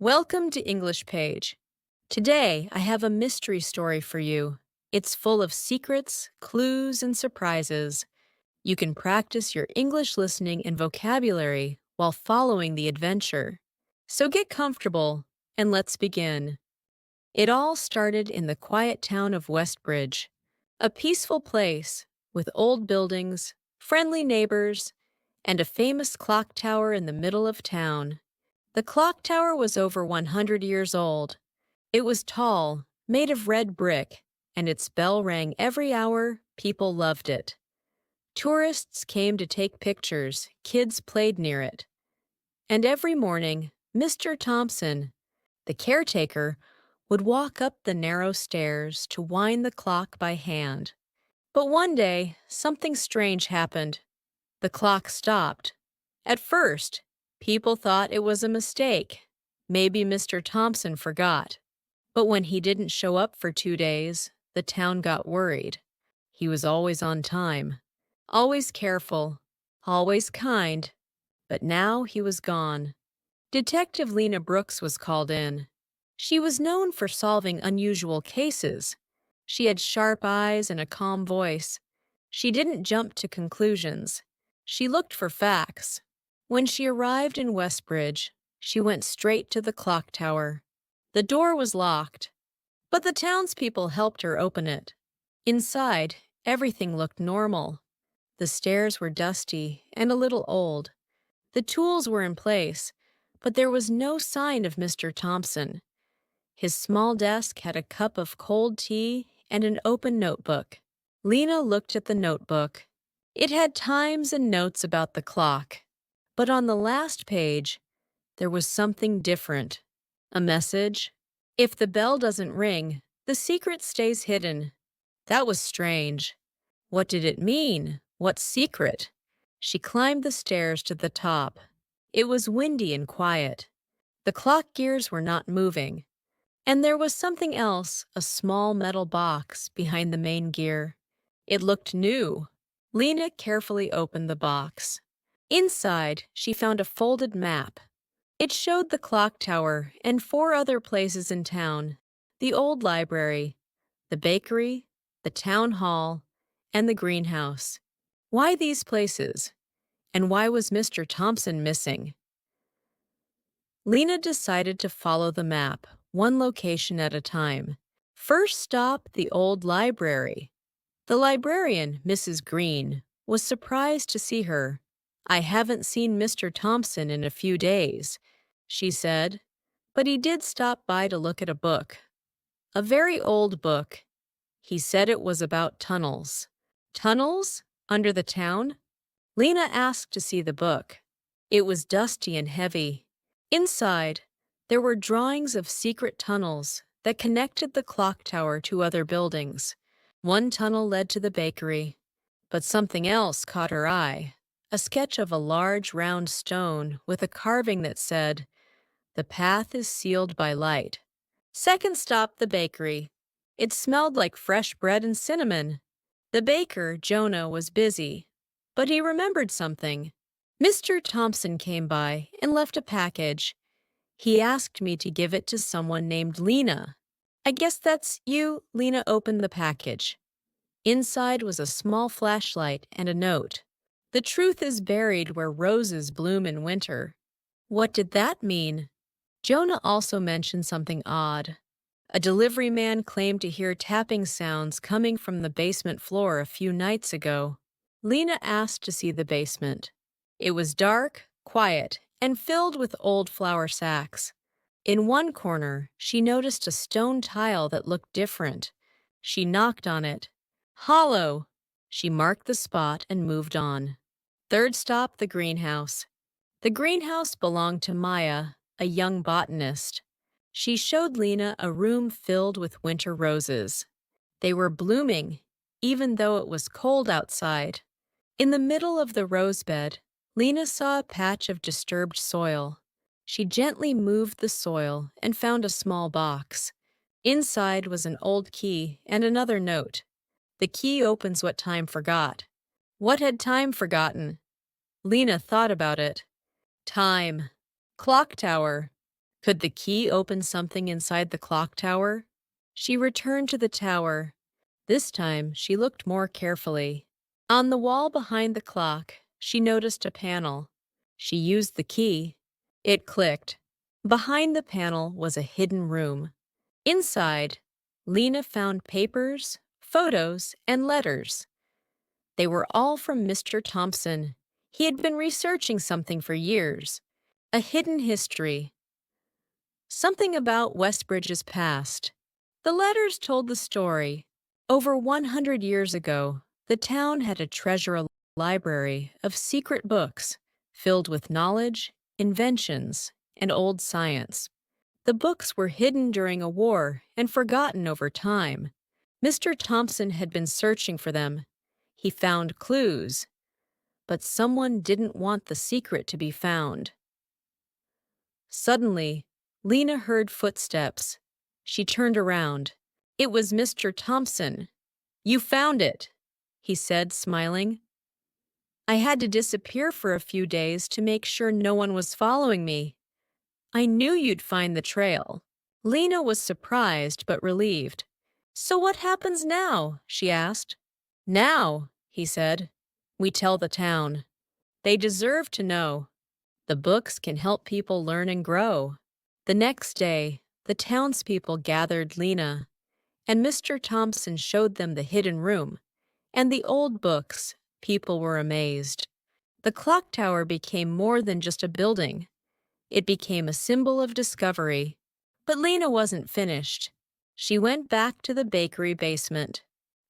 Welcome to English Page. Today, I have a mystery story for you. It's full of secrets, clues, and surprises. You can practice your English listening and vocabulary while following the adventure. So get comfortable and let's begin. It all started in the quiet town of Westbridge, a peaceful place with old buildings, friendly neighbors, and a famous clock tower in the middle of town. The clock tower was over 100 years old. It was tall, made of red brick, and its bell rang every hour. People loved it. Tourists came to take pictures, kids played near it. And every morning, Mr. Thompson, the caretaker, would walk up the narrow stairs to wind the clock by hand. But one day, something strange happened. The clock stopped. At first, people thought it was a mistake. Maybe Mr. Thompson forgot. But when he didn't show up for 2 days, the town got worried. He was always on time, always careful, always kind. But now he was gone. Detective Lena Brooks was called in. She was known for solving unusual cases. She had sharp eyes and a calm voice. She didn't jump to conclusions. She looked for facts. When she arrived in Westbridge, she went straight to the clock tower. The door was locked, but the townspeople helped her open it. Inside, everything looked normal. The stairs were dusty and a little old. The tools were in place, but there was no sign of Mr. Thompson. His small desk had a cup of cold tea and an open notebook. Lena looked at the notebook. It had times and notes about the clock. But on the last page, there was something different. A message. If the bell doesn't ring, the secret stays hidden. That was strange. What did it mean? What secret? She climbed the stairs to the top. It was windy and quiet. The clock gears were not moving. And there was something else, a small metal box behind the main gear. It looked new. Lena carefully opened the box. Inside, she found a folded map. It showed the clock tower and 4 other places in town: the old library, the bakery, the town hall, and the greenhouse. Why these places? And why was Mr. Thompson missing? Lena decided to follow the map, one location at a time. First stop, the old library. The librarian, Mrs. Green, was surprised to see her. "I haven't seen Mr. Thompson in a few days," she said, but he did stop by to look at a book. A very old book. He said it was about tunnels. Tunnels? Under the town? Lena asked to see the book. It was dusty and heavy. Inside, there were drawings of secret tunnels that connected the clock tower to other buildings. One tunnel led to the bakery, but something else caught her eye. A sketch of a large round stone with a carving that said, "The path is sealed by light." Second stop, the bakery. It smelled like fresh bread and cinnamon. The baker, Jonah, was busy, but he remembered something. Mr. Thompson came by and left a package. He asked me to give it to someone named Lena. "I guess that's you." Lena opened the package. Inside was a small flashlight and a note. "The truth is buried where roses bloom in winter." What did that mean? Jonah also mentioned something odd. A delivery man claimed to hear tapping sounds coming from the basement floor a few nights ago. Lena asked to see the basement. It was dark, quiet, and filled with old flour sacks. In one corner, she noticed a stone tile that looked different. She knocked on it. "Hollow." She marked the spot and moved on. Third stop, the greenhouse. The greenhouse belonged to Maya, a young botanist. She showed Lena a room filled with winter roses. They were blooming, even though it was cold outside. In the middle of the rose bed, Lena saw a patch of disturbed soil. She gently moved the soil and found a small box. Inside was an old key and another note. "The key opens what time forgot." What had time forgotten? Lena thought about it. Time. Clock tower. Could the key open something inside the clock tower? She returned to the tower. This time, she looked more carefully. On the wall behind the clock, she noticed a panel. She used the key. It clicked. Behind the panel was a hidden room. Inside, Lena found papers, photos, and letters. They were all from Mr. Thompson. He had been researching something for years. A hidden history. Something about Westbridge's past. The letters told the story. Over 100 years ago, the town had a treasure library of secret books filled with knowledge, inventions, and old science. The books were hidden during a war and forgotten over time. Mr. Thompson had been searching for them. He found clues, but someone didn't want the secret to be found. Suddenly, Lena heard footsteps. She turned around. It was Mr. Thompson. "You found it," he said, smiling. "I had to disappear for a few days to make sure no one was following me. I knew you'd find the trail." Lena was surprised but relieved. "So what happens now?" she asked. "Now," he said, "we tell the town. They deserve to know. The books can help people learn and grow." The next day, the townspeople gathered Lena, and Mr. Thompson showed them the hidden room and the old books. People were amazed. The clock tower became more than just a building. It became a symbol of discovery. But Lena wasn't finished. She went back to the bakery basement.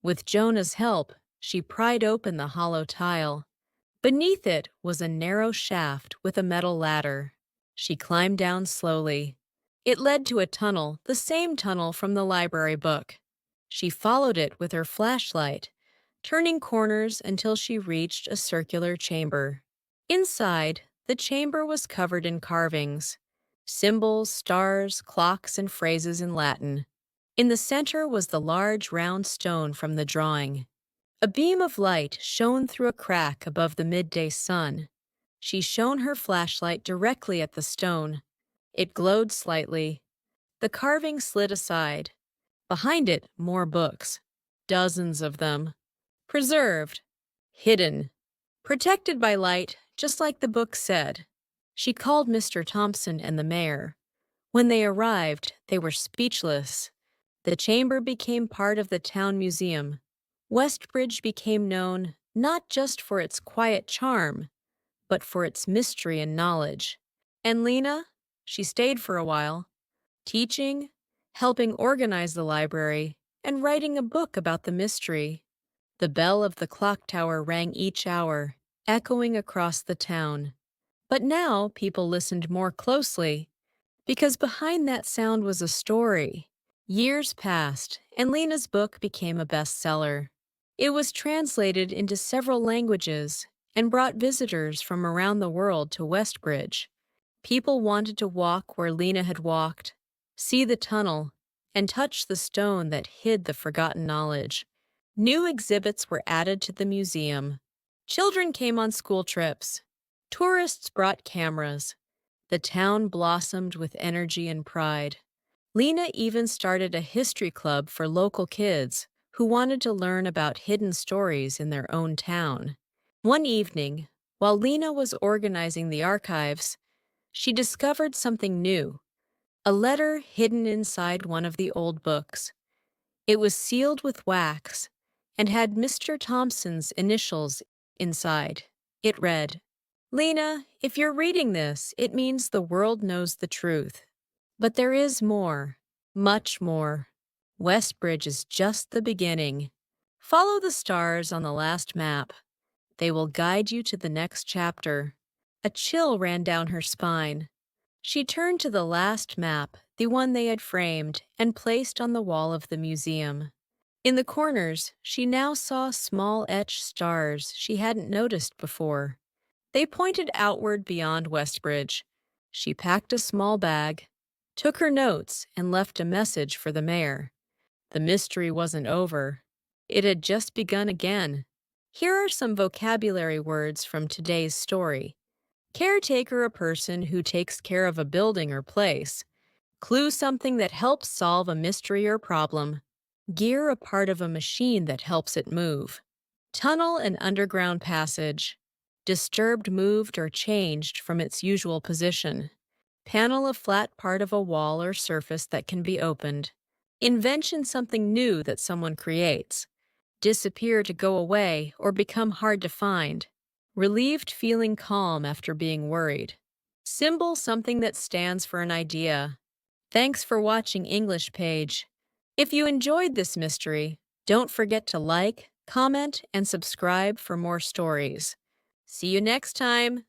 With Jonah's help, she pried open the hollow tile. Beneath it was a narrow shaft with a metal ladder. She climbed down slowly. It led to a tunnel, the same tunnel from the library book. She followed it with her flashlight, turning corners until she reached a circular chamber. Inside, the chamber was covered in carvings, symbols, stars, clocks, and phrases in Latin. In the center was the large round stone from the drawing. A beam of light shone through a crack above the midday sun. She shone her flashlight directly at the stone. It glowed slightly. The carving slid aside. Behind it, more books. Dozens of them. Preserved. Hidden. Protected by light, just like the book said. She called Mr. Thompson and the mayor. When they arrived, they were speechless. The chamber became part of the town museum. Westbridge became known not just for its quiet charm, but for its mystery and knowledge. And Lena, she stayed for a while, teaching, helping organize the library, and writing a book about the mystery. The bell of the clock tower rang each hour, echoing across the town. But now people listened more closely, because behind that sound was a story. Years passed, and Lena's book became a bestseller. It was translated into several languages and brought visitors from around the world to Westbridge. People wanted to walk where Lena had walked, see the tunnel, and touch the stone that hid the forgotten knowledge. New exhibits were added to the museum. Children came on school trips. Tourists brought cameras. The town blossomed with energy and pride. Lena even started a history club for local kids who wanted to learn about hidden stories in their own town. One evening, while Lena was organizing the archives, she discovered something new, a letter hidden inside one of the old books. It was sealed with wax and had Mr. Thompson's initials inside. It read, "Lena, if you're reading this, it means the world knows the truth. But there is more, much more. Westbridge is just the beginning. Follow the stars on the last map. They will guide you to the next chapter." A chill ran down her spine. She turned to the last map, the one they had framed and placed on the wall of the museum. In the corners, she now saw small etched stars she hadn't noticed before. They pointed outward beyond Westbridge. She packed a small bag, took her notes, and left a message for the mayor. The mystery wasn't over. It had just begun again. Here are some vocabulary words from today's story. Caretaker, a person who takes care of a building or place. Clue, something that helps solve a mystery or problem. Gear, a part of a machine that helps it move. Tunnel, an underground passage. Disturbed, moved, or changed from its usual position. Panel, a flat part of a wall or surface that can be opened. Invention, something new that someone creates. Disappear, to go away or become hard to find. Relieved, feeling calm after being worried. Symbol, something that stands for an idea. Thanks for watching English Page. If you enjoyed this mystery, don't forget to like, comment, and subscribe for more stories. See you next time!